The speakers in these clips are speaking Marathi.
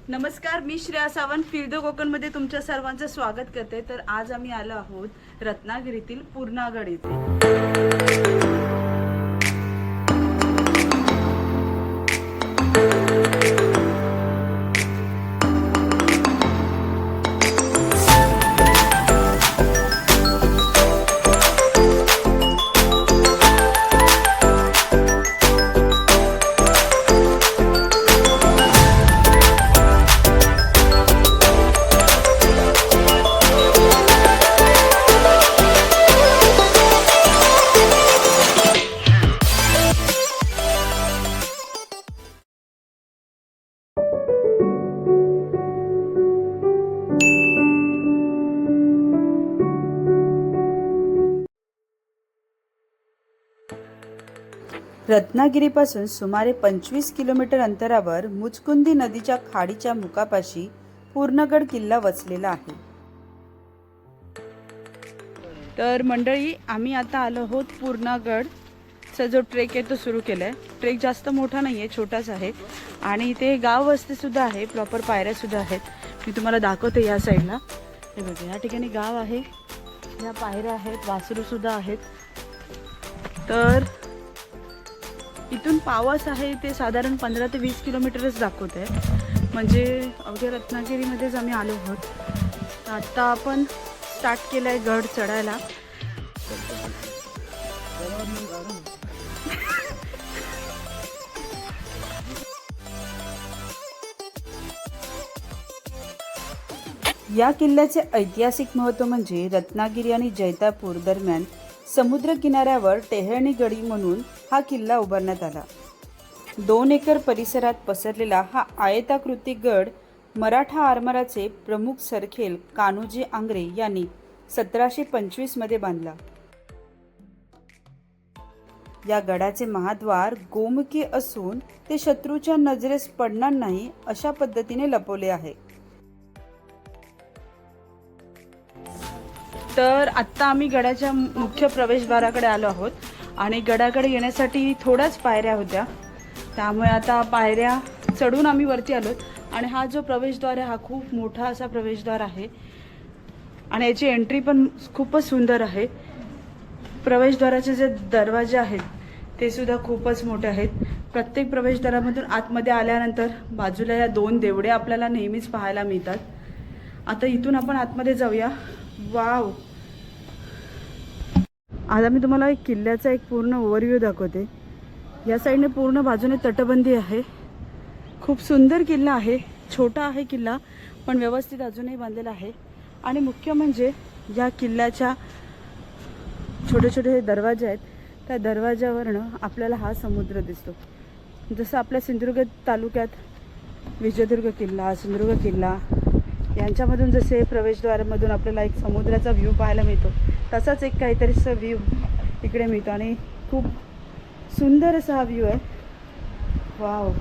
नमस्कार, मी श्रेया सावंत फिर द कोकणमध्ये तुमच्या सर्वांचं स्वागत करते। तर आज आम्ही आलो आहोत रत्नागिरीतील पूर्णागड येथे। रत्नागिरीपासून सुमारे 25 किलोमीटर अंतरावर मुचकुंदी नदीच्या खाडीच्या मुखापाशी पूर्णगड किल्ला वसलेला आहे। तर मंडळी, आम्ही आता आलो आहोत पूर्णगडचा जो ट्रेक आहे तो सुरू केलाय। ट्रेक जास्त मोठा नाहीये, छोटाच आहे आणि इथे गाव वस्ती सुद्धा आहे, प्रॉपर पायऱ्या सुद्धा आहेत। मी तुम्हाला दाखवते या साईडला। हे बघा, या ठिकाणी गाव आहे, या पायऱ्या आहेत, वासरू सुद्धा आहेत। तर इथून पावस आहे ते साधारण 15 ते 20 किलोमीटरच दाखवत आहे, म्हणजे अवघ्या रत्नागिरीमध्येच आम्ही आलो आहोत। आता आपण स्टार्ट केलं आहे गड चढायला। या किल्ल्याचे ऐतिहासिक महत्त्व म्हणजे रत्नागिरी आणि जैतापूर दरम्यान समुद्र किनाऱ्यावर टेहळणी गडी म्हणून हा किल्ला उभारण्यात आला। 2 एकर परिसरात पसरलेला हा आयताकृती गड मराठा आरमाराचे प्रमुख सरखेल कान्होजी आंग्रे यांनी 1725 मध्ये बांधला। या गडाचे महाद्वार गोमुखी असून ते शत्रूच्या नजरेस पडणार नाही अशा पद्धतीने लपवले आहे। तर आत्ता आम्ही गडाच्या मुख्य प्रवेशद्वाराकडे आलो आहोत आणि गडाकडे येण्यासाठी थोड्याच पायऱ्या होत्या, त्यामुळे आता पायऱ्या चढून आम्ही वरती आलो। आणि हा जो प्रवेशद्वार आहे हा खूप मोठा असा प्रवेशद्वार आहे आणि याची एंट्री पण खूपच सुंदर आहे। प्रवेशद्वाराचे जे दरवाजे आहेत ते सुद्धा खूपच मोठे आहेत। प्रत्येक प्रवेशद्वारामधून आतमध्ये आल्यानंतर बाजूला या 2 देवडे आपल्याला नेहमीच पाहायला मिळतात। आता इथून आपण आतमध्ये जाऊया। वाव, आता मी तुम्हाला एक किल्ल्याचा एक पूर्ण ओव्हरव्ह्यू दाखवते। या साईडने पूर्ण बाजूने तटबंदी आहे, खूप सुंदर किल्ला आहे। छोटा आहे किल्ला पण व्यवस्थित अजूनही बांधलेला आहे। आणि मुख्य म्हणजे या किल्ल्याच्या छोटे छोटे दरवाजे आहेत, त्या दरवाजावरनं आपल्याला हा समुद्र दिसतो। जसं आपल्या सिंधुदुर्ग तालुक्यात विजयदुर्ग किल्ला, सिंधुदुर्ग किल्ला यांच्यामधून जसे प्रवेशद्वारामधून आपल्याला एक समुद्राचा व्ह्यू पाहायला मिळतो, तसाच एक काहीतरीचा व्ह्यू इकडे मिळतो आणि खूप सुंदर असा हा व्ह्यू आहे। वाव,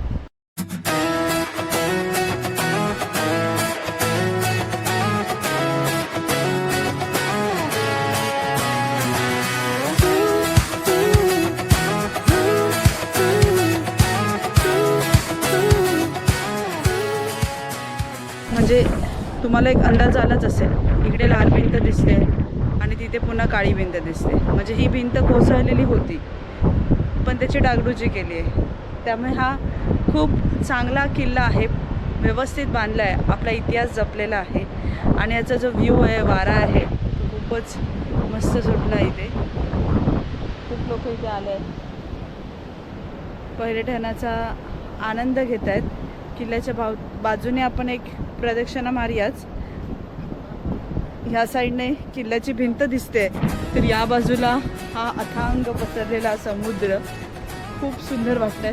म्हणजे तुम्हाला एक अंदाज आलाच असेल, इकडे लाल भिंत दिसते आणि तिथे पुन्हा काळी भिंत दिसते, म्हणजे ही भिंत कोसळलेली होती पण त्याची डागडुजी केली आहे। त्यामुळे हा खूप चांगला किल्ला आहे, व्यवस्थित बांधला आहे, आपला इतिहास जपलेला आहे आणि याचा जो व्ह्यू आहे, वारा आहे, खूपच मस्त सुटला। इथे खूप लोक इथे आले आहेत, पर्यटनाचा आनंद घेत आहेत। किल्ल्याच्या बाजूने आपण एक प्रदक्षिणा मारूयाच। ह्या साईडने किल्ल्याची भिंत दिसते, तर या बाजूला हा अथांग पसरलेला समुद्र खूप सुंदर वाटतंय।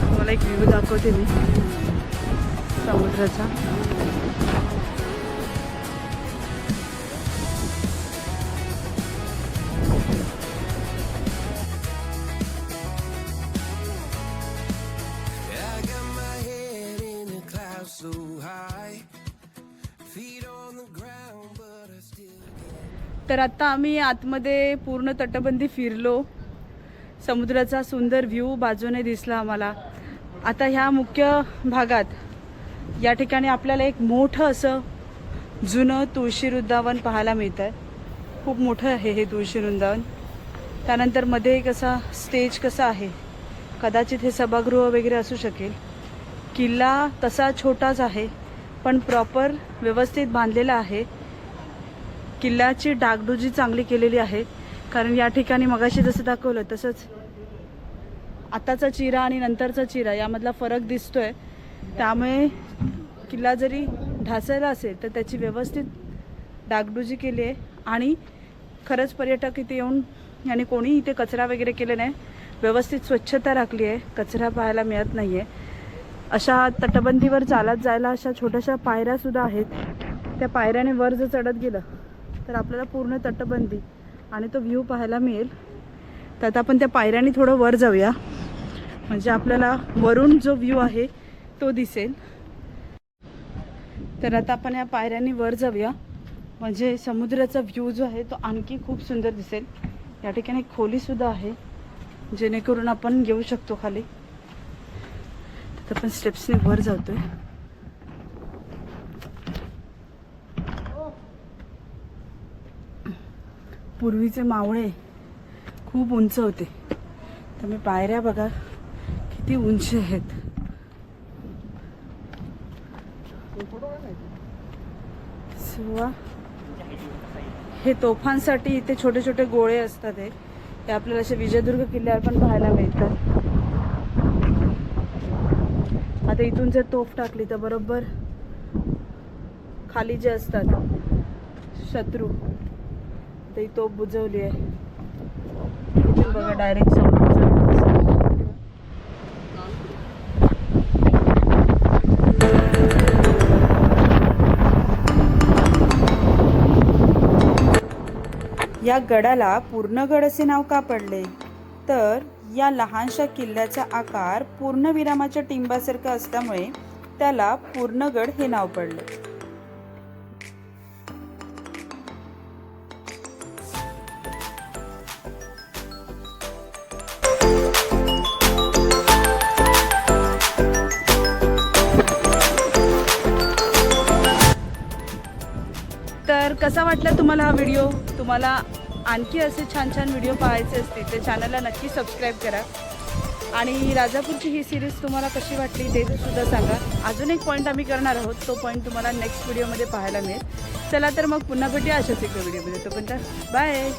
तुम्हाला एक व्ह्यू दाखवते मी समुद्राचा। तर आता आम्ही आतमध्ये पूर्ण तटबंदी फिरलो, समुद्राचा सुंदर व्ह्यू बाजूने दिसला आम्हाला. आता ह्या मुख्य भागात या ठिकाणी आपल्याला एक मोठं असं जुनं तुळशी वृंदावन पाहायला मिळतं आहे. खूप मोठं आहे हे तुळशी वृंदावन. त्यानंतर मध्ये एक असा स्टेज कसा आहे, कदाचित हे सभागृह वगैरे असू शकेल. किल्ला तसा छोटाच आहे पण प्रॉपर व्यवस्थित बांधलेला आहे. किल्ल्याची डागडुजी चांगली केलेली आहे, कारण या ठिकाणी मगाशी जसं दाखवलं तसंच आताचा चिरा आणि नंतरचा चिरा यामधला फरक दिसतोय. त्यामुळे किल्ला जरी ढासळला असेल तर त्याची व्यवस्थित डागडुजी केली आहे. आणि खरंच पर्यटक इथे येऊन आणि कोणी इथे कचरा वगैरे केले नाही, व्यवस्थित स्वच्छता राखली आहे, कचरा पाहायला मिळत नाही आहे. अशा तटबंदीवर चालत जायला अशा छोट्याशा पायऱ्यासुद्धा आहेत. त्या पायऱ्याने वर जर चढत गेलं तर आपल्याला पूर्ण तटबंदी आणि तो व्ह्यू पाहायला मिळेल. तर आता आपण त्या पायऱ्याने थोडं वर जाऊया, म्हणजे आपल्याला वरून जो व्ह्यू आहे तो दिसेल. तर आता आपण या पायऱ्याने वर जाऊया, म्हणजे समुद्राचा व्ह्यू जो आहे तो आणखी खूप सुंदर दिसेल. या ठिकाणी खोलीसुद्धा आहे जेणेकरून आपण येऊ शकतो खाली. तर आपण स्टेप्सने वर जातोय. पूर्वीचे मावळे खूप उंच होते, त्यामुळे पायऱ्या बघा किती उंच आहेत. हे तोफांसाठी इथे छोटे छोटे गोळे असतात. हे आपल्याला असे विजयदुर्ग किल्ल्यावर पण पाहायला मिळतात. आता इथून जर तोफ टाकली तर बरोबर खाली जे असतात शत्रू, तर ही तोफ बुजवली आहे. इथून बघा डायरेक्ट समुद्र. या गडाला पूर्णगड असे नाव का पडले, तर या लहानशा किल्ल्याचा आकार पूर्णविरामाच्या टिंबासारखा असल्यामुळे त्याला पूर्णगड हे नाव पडले. तर कसा वाटला तुम्हाला हा व्हिडिओ? तुम्हाला आणखी असे छान छान व्हिडिओ पाहायचे असतील तर चॅनलला नक्की सबस्क्राईब करा. आणि राजापूरची ही सिरीज तुम्हाला कशी वाटली ते सुद्धा सांगा. अजून एक पॉईंट आम्ही करणार आहोत, तो पॉईंट तुम्हाला नेक्स्ट व्हिडिओमध्ये पाहायला मिळेल. चला तर मग पुन्हा भेटूया अशाच एका व्हिडिओमध्ये. तोपर्यंत बाय.